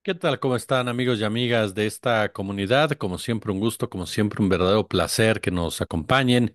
¿Qué tal? ¿Cómo están amigos y amigas de esta comunidad? Como siempre, un gusto, como siempre, un verdadero placer que nos acompañen,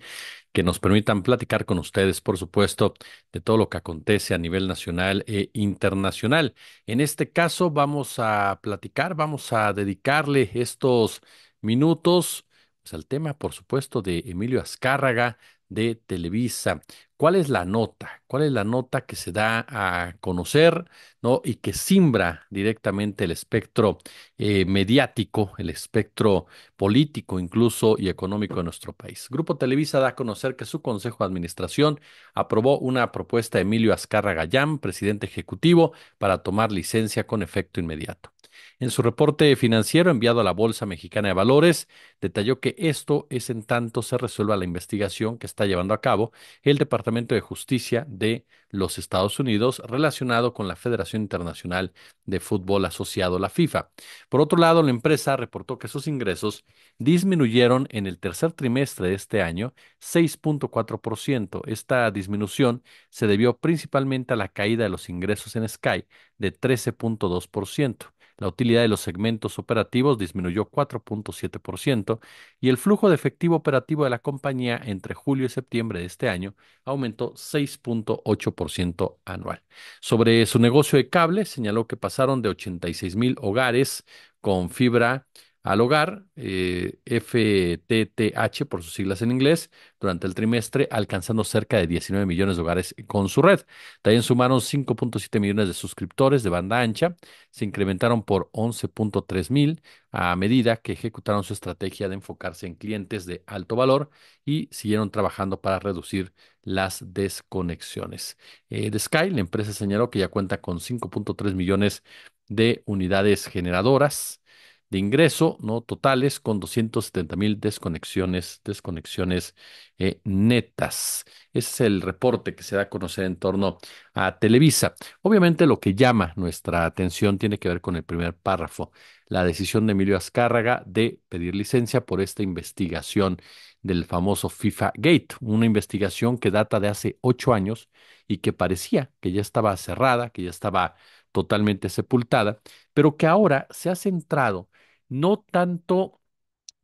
que nos permitan platicar con ustedes, por supuesto, de todo lo que acontece a nivel nacional e internacional. En este caso, vamos a platicar, vamos a dedicarle estos minutos, pues, al tema, por supuesto, de Emilio Azcárraga de Televisa. ¿Cuál es la nota? ¿Cuál es la nota que se da a conocer, ¿no? Y que simbra directamente el espectro mediático, el espectro político incluso y económico de nuestro país? Grupo Televisa da a conocer que su Consejo de Administración aprobó una propuesta de Emilio Azcárraga Gallán, presidente ejecutivo, para tomar licencia con efecto inmediato. En su reporte financiero enviado a la Bolsa Mexicana de Valores, detalló que esto es en tanto se resuelva la investigación que está llevando a cabo el Departamento de Justicia de los Estados Unidos relacionado con la Federación Internacional de Fútbol Asociado, la FIFA. Por otro lado, la empresa reportó que sus ingresos disminuyeron en el tercer trimestre de este año 6.4%. Esta disminución se debió principalmente a la caída de los ingresos en Sky de 13.2%. La utilidad de los segmentos operativos disminuyó 4.7% y el flujo de efectivo operativo de la compañía entre julio y septiembre de este año aumentó 6.8% anual. Sobre su negocio de cable, señaló que pasaron de 86,000 hogares con fibra al hogar, FTTH por sus siglas en inglés, durante el trimestre, alcanzando cerca de 19 millones de hogares con su red. También sumaron 5.7 millones de suscriptores de banda ancha, se incrementaron por 11.3 mil a medida que ejecutaron su estrategia de enfocarse en clientes de alto valor y siguieron trabajando para reducir las desconexiones. De Sky, la empresa señaló que ya cuenta con 5.3 millones de unidades generadoras de ingreso, ¿no? Totales con 270,000 desconexiones netas. Ese es el reporte que se da a conocer en torno a Televisa. Obviamente lo que llama nuestra atención tiene que ver con el primer párrafo, la decisión de Emilio Azcárraga de pedir licencia por esta investigación del famoso FIFA Gate, una investigación que data de hace 8 años y que parecía que ya estaba cerrada, que ya estaba totalmente sepultada, pero que ahora se ha centrado no tanto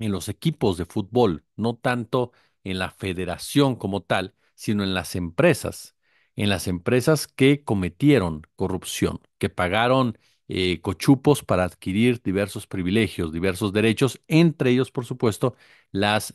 en los equipos de fútbol, no tanto en la federación como tal, sino en las empresas que cometieron corrupción, que pagaron cochupos para adquirir diversos privilegios, diversos derechos, entre ellos, por supuesto, las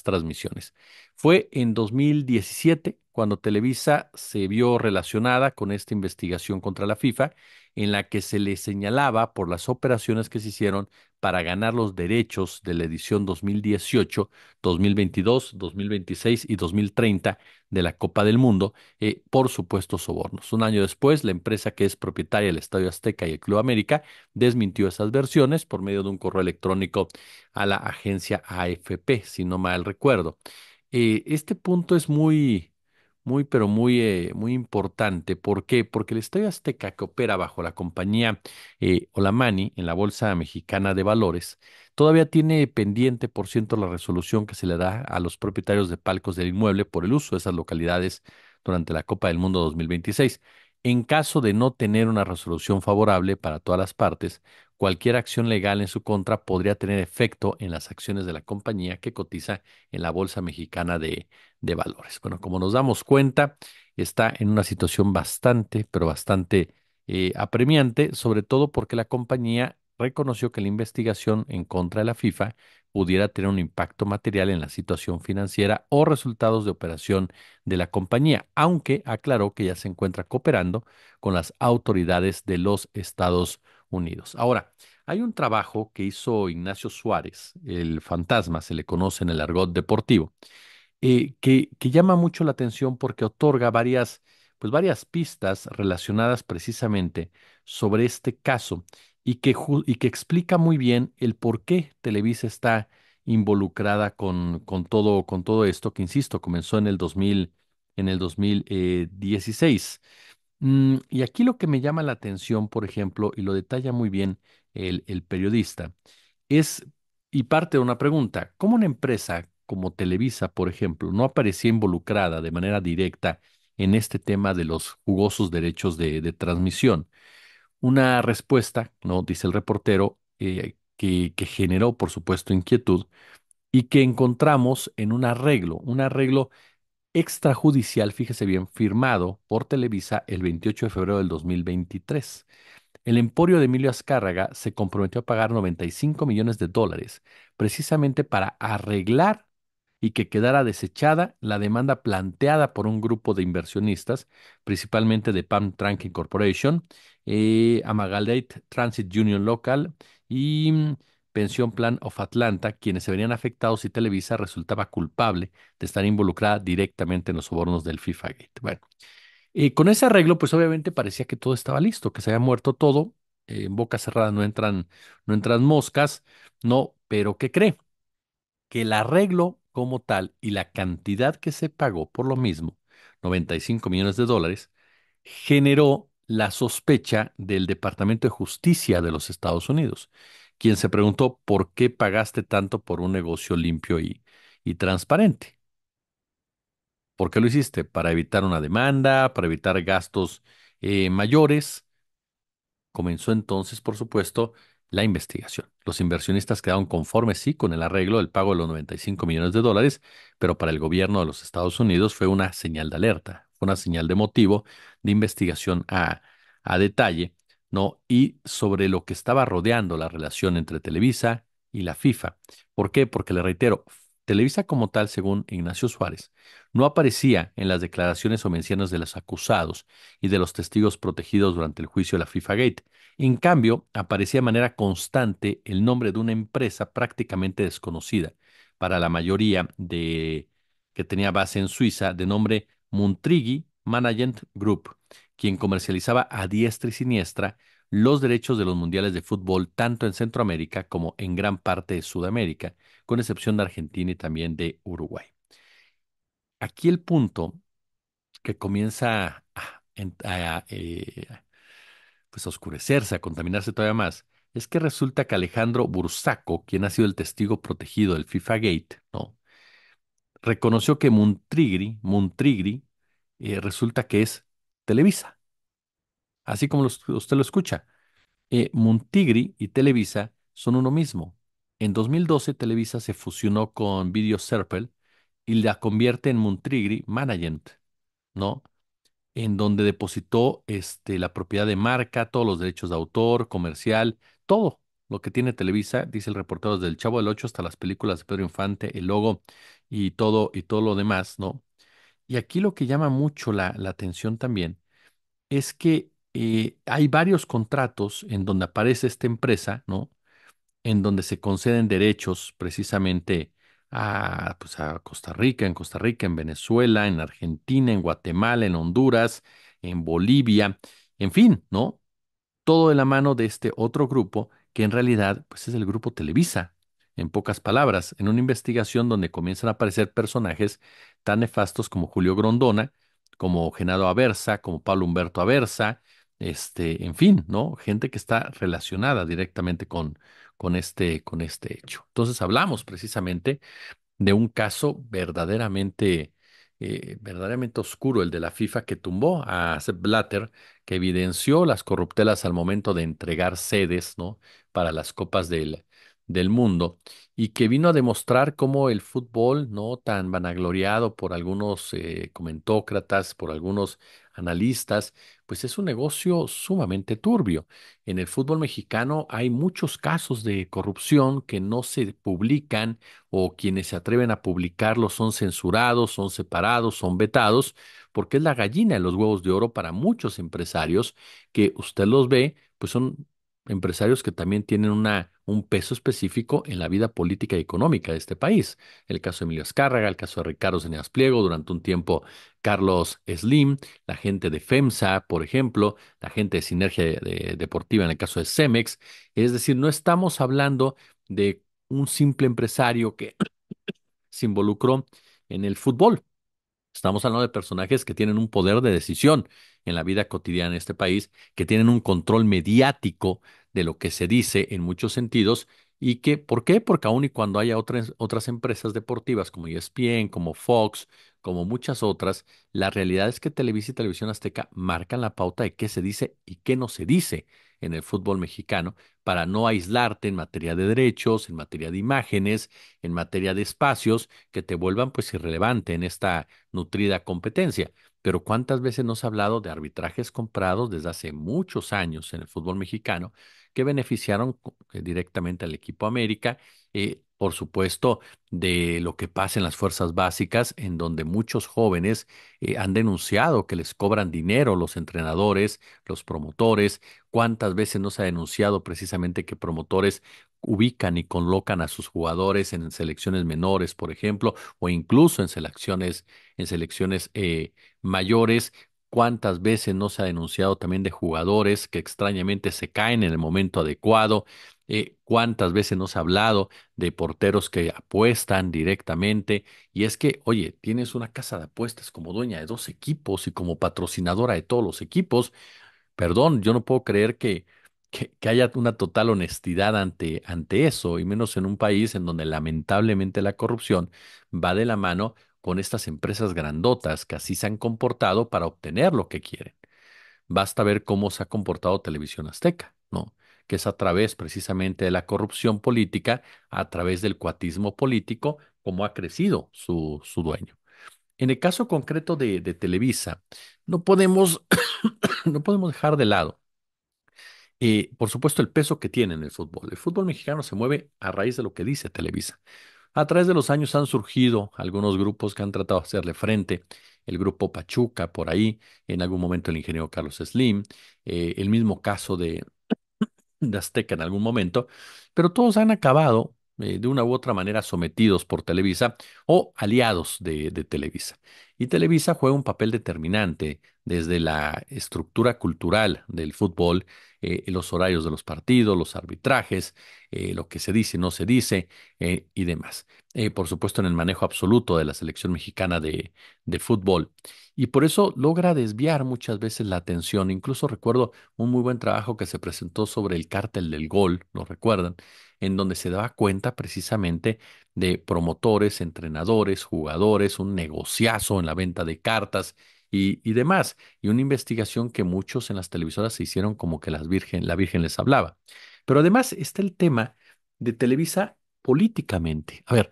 transmisiones. Fue en 2017 cuando Televisa se vio relacionada con esta investigación contra la FIFA, en la que se le señalaba por las operaciones que se hicieron para ganar los derechos de la edición 2018, 2022, 2026 y 2030 de la Copa del Mundo por supuestos sobornos. Un año después, la empresa que es propietaria del Estadio Azteca y el Club América desmintió esas versiones por medio de un correo electrónico a la agencia AFP, si no mal recuerdo. Este punto es pero muy importante. ¿Por qué? Porque el Estadio Azteca, que opera bajo la compañía Olamani en la Bolsa Mexicana de Valores, todavía tiene pendiente, por ciento, la resolución que se le da a los propietarios de palcos del inmueble por el uso de esas localidades durante la Copa del Mundo 2026. En caso de no tener una resolución favorable para todas las partes, cualquier acción legal en su contra podría tener efecto en las acciones de la compañía que cotiza en la Bolsa Mexicana de Valores. Bueno, como nos damos cuenta, está en una situación bastante, pero bastante apremiante, sobre todo porque la compañía reconoció que la investigación en contra de la FIFA pudiera tener un impacto material en la situación financiera o resultados de operación de la compañía, aunque aclaró que ya se encuentra cooperando con las autoridades de los Estados Unidos. Ahora, hay un trabajo que hizo Ignacio Suárez, el fantasma, se le conoce en el argot deportivo, que llama mucho la atención porque otorga varias pistas relacionadas precisamente sobre este caso y que explica muy bien el por qué Televisa está involucrada con todo esto, que insisto, comenzó en el 2016. Y aquí lo que me llama la atención, por ejemplo, y lo detalla muy bien el periodista, es, y parte de una pregunta, ¿cómo una empresa como Televisa, por ejemplo, no aparecía involucrada de manera directa en este tema de los jugosos derechos de transmisión? Una respuesta, ¿no? Dice el reportero, que generó, por supuesto, inquietud y que encontramos en un arreglo extrajudicial, fíjese bien, firmado por Televisa el 28 de febrero del 2023. El emporio de Emilio Azcárraga se comprometió a pagar 95 millones de dólares precisamente para arreglar y que quedara desechada la demanda planteada por un grupo de inversionistas, principalmente de Pam Tranking Corporation, Amalgamated Transit Union Local y Pension Plan of Atlanta, quienes se verían afectados si Televisa resultaba culpable de estar involucrada directamente en los sobornos del FIFA Gate. Bueno, y con ese arreglo, pues obviamente parecía que todo estaba listo, que se había muerto todo. En boca cerrada no entran moscas, no, pero ¿qué cree? Que el arreglo como tal y la cantidad que se pagó por lo mismo, 95 millones de dólares, generó la sospecha del Departamento de Justicia de los Estados Unidos, quien se preguntó por qué pagaste tanto por un negocio limpio y transparente. ¿Por qué lo hiciste? ¿Para evitar una demanda, para evitar gastos mayores? Comenzó entonces, por supuesto, la investigación. Los inversionistas quedaron conformes, sí, con el arreglo del pago de los 95 millones de dólares, pero para el gobierno de los Estados Unidos fue una señal de alerta, fue una señal de motivo de investigación a detalle, ¿no? Y sobre lo que estaba rodeando la relación entre Televisa y la FIFA. ¿Por qué? Porque le reitero, Televisa como tal, según Ignacio Suárez, no aparecía en las declaraciones o menciones de los acusados y de los testigos protegidos durante el juicio de la FIFA Gate. En cambio, aparecía de manera constante el nombre de una empresa prácticamente desconocida para la mayoría que tenía base en Suiza, de nombre Muntrigi Management Group, quien comercializaba a diestra y siniestra los derechos de los mundiales de fútbol tanto en Centroamérica como en gran parte de Sudamérica, con excepción de Argentina y también de Uruguay. Aquí el punto que comienza pues a oscurecerse, a contaminarse todavía más, es que resulta que Alejandro Bursaco, quien ha sido el testigo protegido del FIFA Gate, ¿no? Reconoció que Muntrigri, resulta que es Televisa, así como usted lo escucha. Muntigri y Televisa son uno mismo. En 2012, Televisa se fusionó con Video Circle y la convierte en Muntrigri Management, ¿no? En donde depositó la propiedad de marca, todos los derechos de autor, comercial, todo lo que tiene Televisa, dice el reportero, desde El Chavo del Ocho hasta las películas de Pedro Infante, el logo y todo lo demás, ¿no? Y aquí lo que llama mucho la atención también es que hay varios contratos en donde aparece esta empresa, ¿no? En donde se conceden derechos precisamente pues a Costa Rica, en Venezuela, en Argentina, en Guatemala, en Honduras, en Bolivia, en fin, ¿no? Todo de la mano de este otro grupo que en realidad pues es el grupo Televisa. En pocas palabras, en una investigación donde comienzan a aparecer personajes tan nefastos como Julio Grondona, como Genaro Aversa, como Pablo Humberto Aversa, en fin, ¿no? Gente que está relacionada directamente con este hecho. Entonces hablamos precisamente de un caso verdaderamente oscuro, el de la FIFA que tumbó a Sepp Blatter, que evidenció las corruptelas al momento de entregar sedes, ¿no? Para las copas del mundo y que vino a demostrar cómo el fútbol, no tan vanagloriado por algunos comentócratas, por algunos analistas, pues es un negocio sumamente turbio. En el fútbol mexicano hay muchos casos de corrupción que no se publican o quienes se atreven a publicarlos son censurados, son separados, son vetados, porque es la gallina de los huevos de oro para muchos empresarios que usted los ve, pues son empresarios que también tienen un peso específico en la vida política y económica de este país. El caso de Emilio Azcárraga, el caso de Ricardo Ceneas Pliego, durante un tiempo Carlos Slim, la gente de FEMSA, por ejemplo, la gente de Sinergia Deportiva en el caso de Cemex. Es decir, no estamos hablando de un simple empresario que se involucró en el fútbol. Estamos hablando de personajes que tienen un poder de decisión en la vida cotidiana de este país, que tienen un control mediático de lo que se dice en muchos sentidos y que, ¿por qué? Porque aun y cuando haya otras empresas deportivas como ESPN, como Fox, como muchas otras, la realidad es que Televisa y Televisión Azteca marcan la pauta de qué se dice y qué no se dice en el fútbol mexicano para no aislarte en materia de derechos, en materia de imágenes, en materia de espacios que te vuelvan pues irrelevante en esta nutrida competencia. Pero ¿cuántas veces nos ha hablado de arbitrajes comprados desde hace muchos años en el fútbol mexicano que beneficiaron directamente al equipo América? Por supuesto, de lo que pasa en las fuerzas básicas, en donde muchos jóvenes han denunciado que les cobran dinero los entrenadores, los promotores. ¿Cuántas veces no se ha denunciado precisamente que promotores ubican y colocan a sus jugadores en selecciones menores, por ejemplo, o incluso en selecciones mayores? ¿Cuántas veces no se ha denunciado también de jugadores que extrañamente se caen en el momento adecuado? ¿Cuántas veces no se ha hablado de porteros que apuestan directamente? Y es que, oye, tienes una casa de apuestas como dueña de dos equipos y como patrocinadora de todos los equipos. Perdón, yo no puedo creer que haya una total honestidad ante eso, y menos en un país en donde lamentablemente la corrupción va de la mano con estas empresas grandotas que así se han comportado para obtener lo que quieren. Basta ver cómo se ha comportado Televisión Azteca, ¿no? Que es a través precisamente de la corrupción política, a través del cuatismo político, cómo ha crecido su dueño. En el caso concreto de Televisa, no podemos, no podemos dejar de lado por supuesto, el peso que tiene en el fútbol. El fútbol mexicano se mueve a raíz de lo que dice Televisa. A través de los años han surgido algunos grupos que han tratado de hacerle frente. El grupo Pachuca, por ahí, en algún momento el ingeniero Carlos Slim, el mismo caso de Azteca en algún momento, pero todos han acabado de una u otra manera sometidos por Televisa o aliados de Televisa. Y Televisa juega un papel determinante desde la estructura cultural del fútbol, los horarios de los partidos, los arbitrajes, lo que se dice y no se dice y demás. Por supuesto, en el manejo absoluto de la selección mexicana de fútbol. Y por eso logra desviar muchas veces la atención. Incluso recuerdo un muy buen trabajo que se presentó sobre el cártel del gol, ¿lo recuerdan? En donde se daba cuenta precisamente de promotores, entrenadores, jugadores, un negociazo en la venta de cartas y demás. Y una investigación que muchos en las televisoras se hicieron como que la Virgen les hablaba. Pero además está el tema de Televisa políticamente. A ver,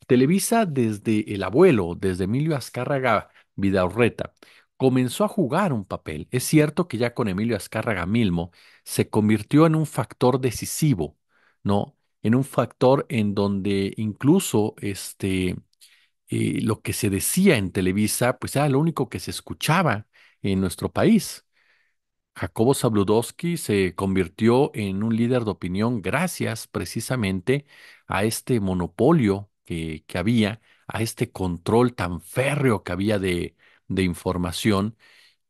Televisa desde el abuelo, desde Emilio Azcárraga Vidaurreta, comenzó a jugar un papel. Es cierto que ya con Emilio Azcárraga Milmo se convirtió en un factor decisivo, ¿no? En un factor en donde incluso lo que se decía en Televisa, pues era lo único que se escuchaba en nuestro país. Jacobo Zabludovsky se convirtió en un líder de opinión gracias precisamente a este monopolio que había, a este control tan férreo que había de información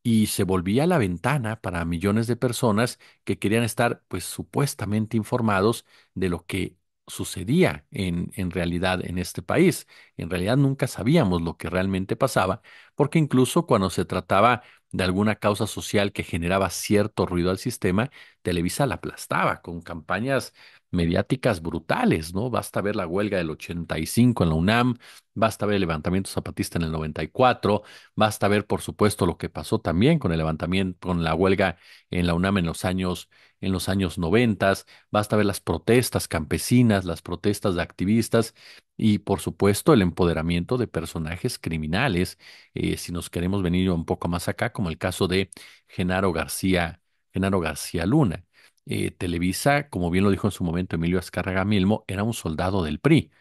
y se volvía la ventana para millones de personas que querían estar, pues, supuestamente informados de lo que sucedía en realidad en este país. En realidad nunca sabíamos lo que realmente pasaba, porque incluso cuando se trataba de alguna causa social que generaba cierto ruido al sistema, Televisa la aplastaba con campañas mediáticas brutales, ¿no? Basta ver la huelga del 85 en la UNAM, basta ver el levantamiento zapatista en el 94. Basta ver, por supuesto, lo que pasó también con el levantamiento, con la huelga en la UNAM en los años 90. Basta ver las protestas campesinas, las protestas de activistas y, por supuesto, el empoderamiento de personajes criminales. Si nos queremos venir un poco más acá, como el caso de Genaro García Luna. Televisa, como bien lo dijo en su momento Emilio Azcárraga Milmo, era un soldado del PRI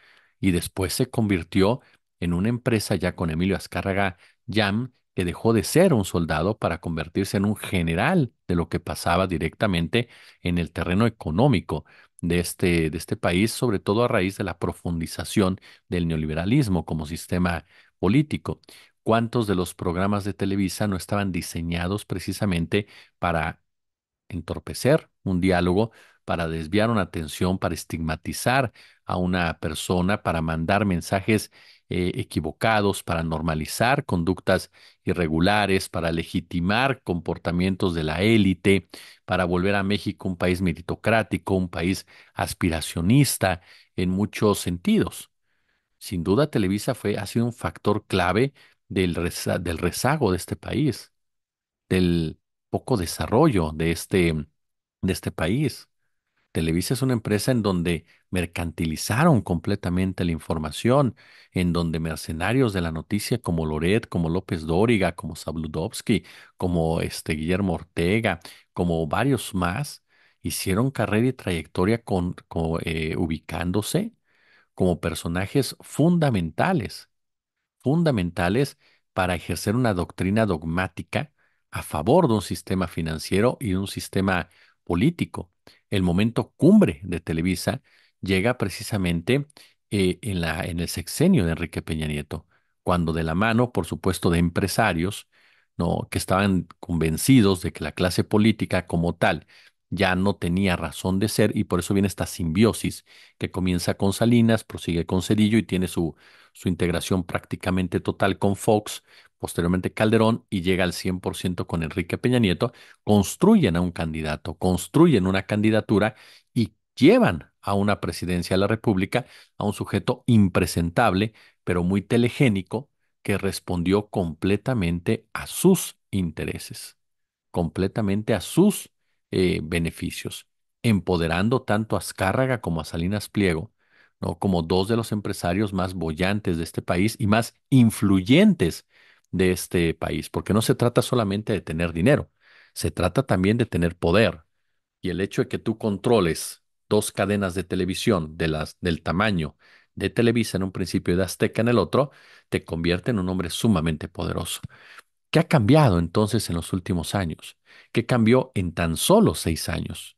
y después se convirtió en una empresa ya con Emilio Azcárraga Jam, que dejó de ser un soldado para convertirse en un general de lo que pasaba directamente en el terreno económico de este país, sobre todo a raíz de la profundización del neoliberalismo como sistema político. ¿Cuántos de los programas de Televisa no estaban diseñados precisamente para entorpecer un diálogo, para desviar una atención, para estigmatizar a una persona, para mandar mensajes equivocados, para normalizar conductas irregulares, para legitimar comportamientos de la élite, para volver a México un país meritocrático, un país aspiracionista en muchos sentidos? Sin duda, Televisa ha sido un factor clave del rezago de este país, del poco desarrollo de este país. Televisa es una empresa en donde mercantilizaron completamente la información, en donde mercenarios de la noticia como Loret, como López Dóriga, como Sabludovsky, como Guillermo Ortega, como varios más, hicieron carrera y trayectoria ubicándose como personajes fundamentales para ejercer una doctrina dogmática a favor de un sistema financiero y de un sistema político. El momento cumbre de Televisa llega precisamente en el sexenio de Enrique Peña Nieto, cuando de la mano, por supuesto, de empresarios, ¿no? que estaban convencidos de que la clase política como tal ya no tenía razón de ser y por eso viene esta simbiosis que comienza con Salinas, prosigue con Cedillo y tiene su integración prácticamente total con Fox, posteriormente Calderón y llega al 100% con Enrique Peña Nieto, construyen a un candidato, construyen una candidatura y llevan a una presidencia de la República a un sujeto impresentable, pero muy telegénico, que respondió completamente a sus intereses, completamente a sus beneficios, empoderando tanto a Azcárraga como a Salinas Pliego, ¿no? Como dos de los empresarios más bollantes de este país y más influyentes de este país, porque no se trata solamente de tener dinero, se trata también de tener poder. Y el hecho de que tú controles dos cadenas de televisión del tamaño de Televisa en un principio y de Azteca en el otro, te convierte en un hombre sumamente poderoso. ¿Qué ha cambiado entonces en los últimos años? ¿Qué cambió en tan solo 6 años?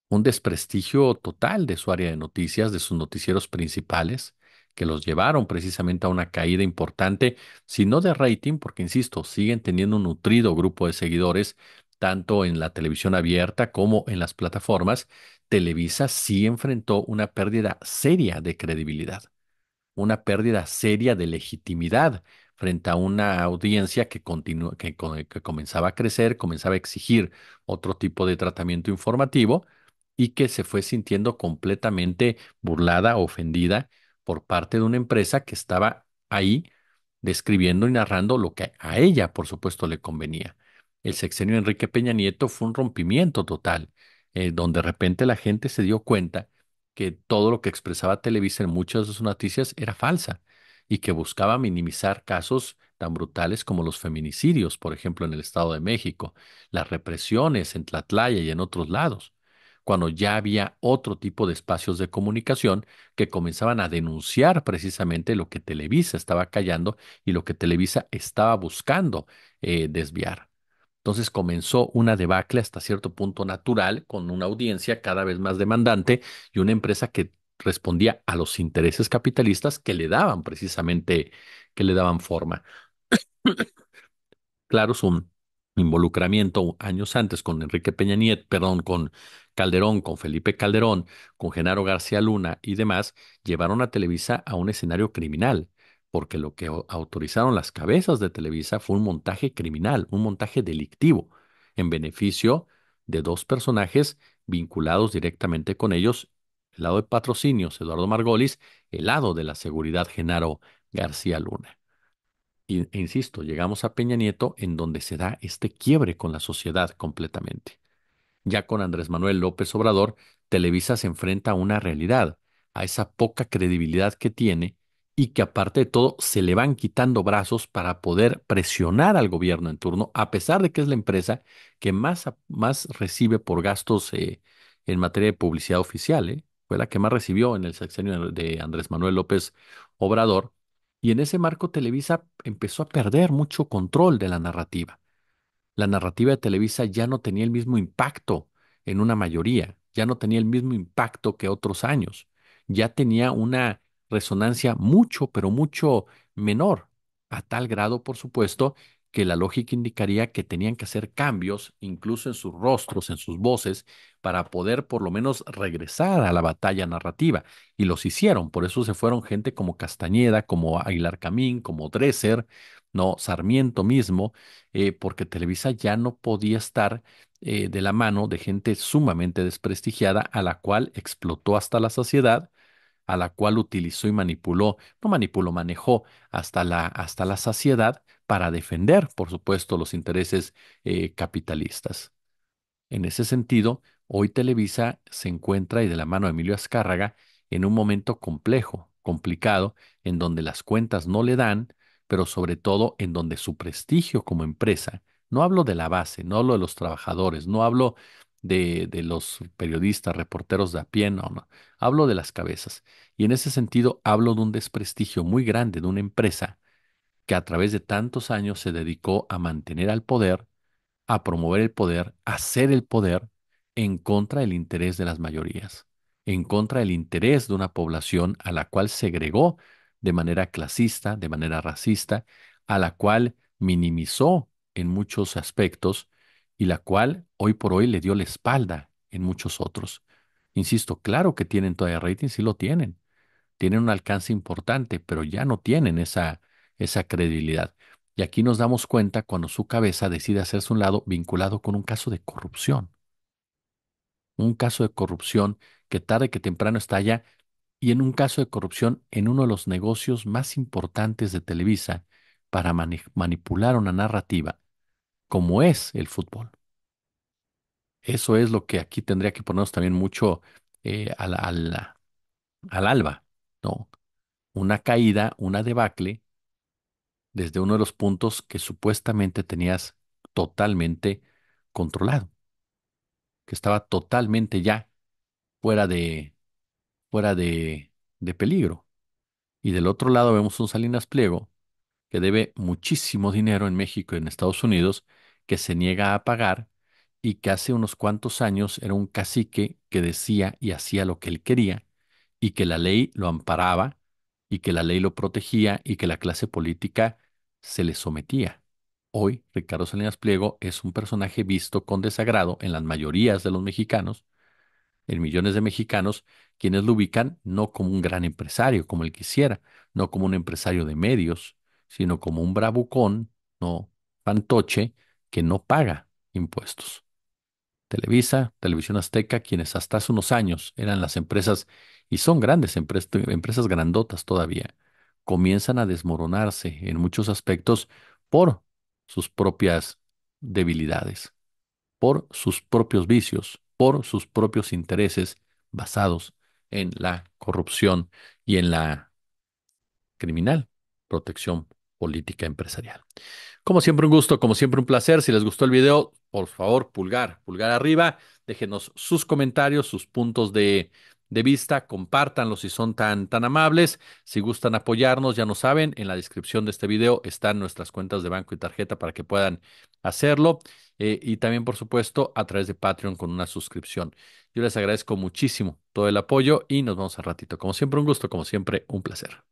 Un desprestigio total de su área de noticias, de sus noticieros principales, que los llevaron precisamente a una caída importante, si no de rating, porque insisto, siguen teniendo un nutrido grupo de seguidores, tanto en la televisión abierta como en las plataformas. Televisa sí enfrentó una pérdida seria de credibilidad, una pérdida seria de legitimidad frente a una audiencia que comenzaba a crecer, comenzaba a exigir otro tipo de tratamiento informativo y que se fue sintiendo completamente burlada, ofendida por parte de una empresa que estaba ahí describiendo y narrando lo que a ella, por supuesto, le convenía. El sexenio de Enrique Peña Nieto fue un rompimiento total, donde de repente la gente se dio cuenta que todo lo que expresaba Televisa en muchas de sus noticias era falsa y que buscaba minimizar casos tan brutales como los feminicidios, por ejemplo, en el Estado de México, las represiones en Tlatlaya y en otros lados, cuando ya había otro tipo de espacios de comunicación que comenzaban a denunciar precisamente lo que Televisa estaba callando y lo que Televisa estaba buscando desviar. Entonces comenzó una debacle hasta cierto punto natural, con una audiencia cada vez más demandante y una empresa que respondía a los intereses capitalistas que le daban precisamente, que le daban forma. Claro, su involucramiento años antes con Enrique Peña Nieto, perdón, con Calderón, con Felipe Calderón, con Genaro García Luna y demás, llevaron a Televisa a un escenario criminal, porque lo que autorizaron las cabezas de Televisa fue un montaje criminal, un montaje delictivo, en beneficio de dos personajes vinculados directamente con ellos, el lado de patrocinios, Eduardo Margolis, el lado de la seguridad, Genaro García Luna. Insisto, llegamos a Peña Nieto en donde se da este quiebre con la sociedad completamente. Ya con Andrés Manuel López Obrador, Televisa se enfrenta a una realidad, a esa poca credibilidad que tiene y que aparte de todo se le van quitando brazos para poder presionar al gobierno en turno, a pesar de que es la empresa que más recibe por gastos en materia de publicidad oficial, ¿eh? Fue la que más recibió en el sexenio de Andrés Manuel López Obrador. Y en ese marco Televisa empezó a perder mucho control de la narrativa. La narrativa de Televisa ya no tenía el mismo impacto en una mayoría, ya no tenía el mismo impacto que otros años, ya tenía una resonancia mucho, pero mucho menor, a tal grado, por supuesto, que la lógica indicaría que tenían que hacer cambios, incluso en sus rostros, en sus voces, para poder por lo menos regresar a la batalla narrativa. Y los hicieron, por eso se fueron gente como Castañeda, como Aguilar Camín, como Dresser, no, Sarmiento mismo, porque Televisa ya no podía estar de la mano de gente sumamente desprestigiada a la cual explotó hasta la saciedad, a la cual utilizó y manipuló, no manipuló, manejó hasta la saciedad para defender, por supuesto, los intereses capitalistas. En ese sentido, hoy Televisa se encuentra, y de la mano de Emilio Azcárraga, en un momento complejo, complicado, en donde las cuentas no le dan, pero sobre todo en donde su prestigio como empresa, no hablo de la base, no hablo de los trabajadores, no hablo de los periodistas, reporteros de a pie, no, no, hablo de las cabezas. Y en ese sentido, hablo de un desprestigio muy grande de una empresa que a través de tantos años se dedicó a mantener al poder, a promover el poder, a hacer el poder en contra del interés de las mayorías, en contra del interés de una población a la cual segregó de manera clasista, de manera racista, a la cual minimizó en muchos aspectos y la cual hoy por hoy le dio la espalda en muchos otros. Insisto, claro que tienen todavía rating, sí lo tienen un alcance importante, pero ya no tienen esa credibilidad. Y aquí nos damos cuenta cuando su cabeza decide hacerse un lado vinculado con un caso de corrupción que tarde que temprano estalla, y en un caso de corrupción en uno de los negocios más importantes de Televisa para manipular una narrativa, como es el fútbol. Eso es lo que aquí tendría que ponernos también mucho al alba, ¿no? Una caída, una debacle desde uno de los puntos que supuestamente tenías totalmente controlado, que estaba totalmente ya fuera fuera de peligro. Y del otro lado vemos un Salinas Pliego que debe muchísimo dinero en México y en Estados Unidos, que se niega a pagar y que hace unos cuantos años era un cacique que decía y hacía lo que él quería y que la ley lo amparaba y que la ley lo protegía y que la clase política se le sometía. Hoy, Ricardo Salinas Pliego es un personaje visto con desagrado en las mayorías de los mexicanos, en millones de mexicanos, quienes lo ubican no como un gran empresario, como él quisiera, no como un empresario de medios, sino como un bravucón, no fantoche, que no paga impuestos. Televisa, Televisión Azteca, quienes hasta hace unos años eran las empresas, y son grandes empresas grandotas todavía, comienzan a desmoronarse en muchos aspectos por sus propias debilidades, por sus propios vicios, por sus propios intereses basados en la corrupción y en la criminal protección política empresarial. Como siempre un gusto, como siempre un placer. Si les gustó el video, por favor, pulgar arriba. Déjenos sus comentarios, sus puntos de vista, compártanlos si son tan amables. Si gustan apoyarnos, ya no saben, en la descripción de este video están nuestras cuentas de banco y tarjeta para que puedan hacerlo. Y también, por supuesto, a través de Patreon con una suscripción. Yo les agradezco muchísimo todo el apoyo y nos vemos al ratito. Como siempre, un gusto, como siempre, un placer.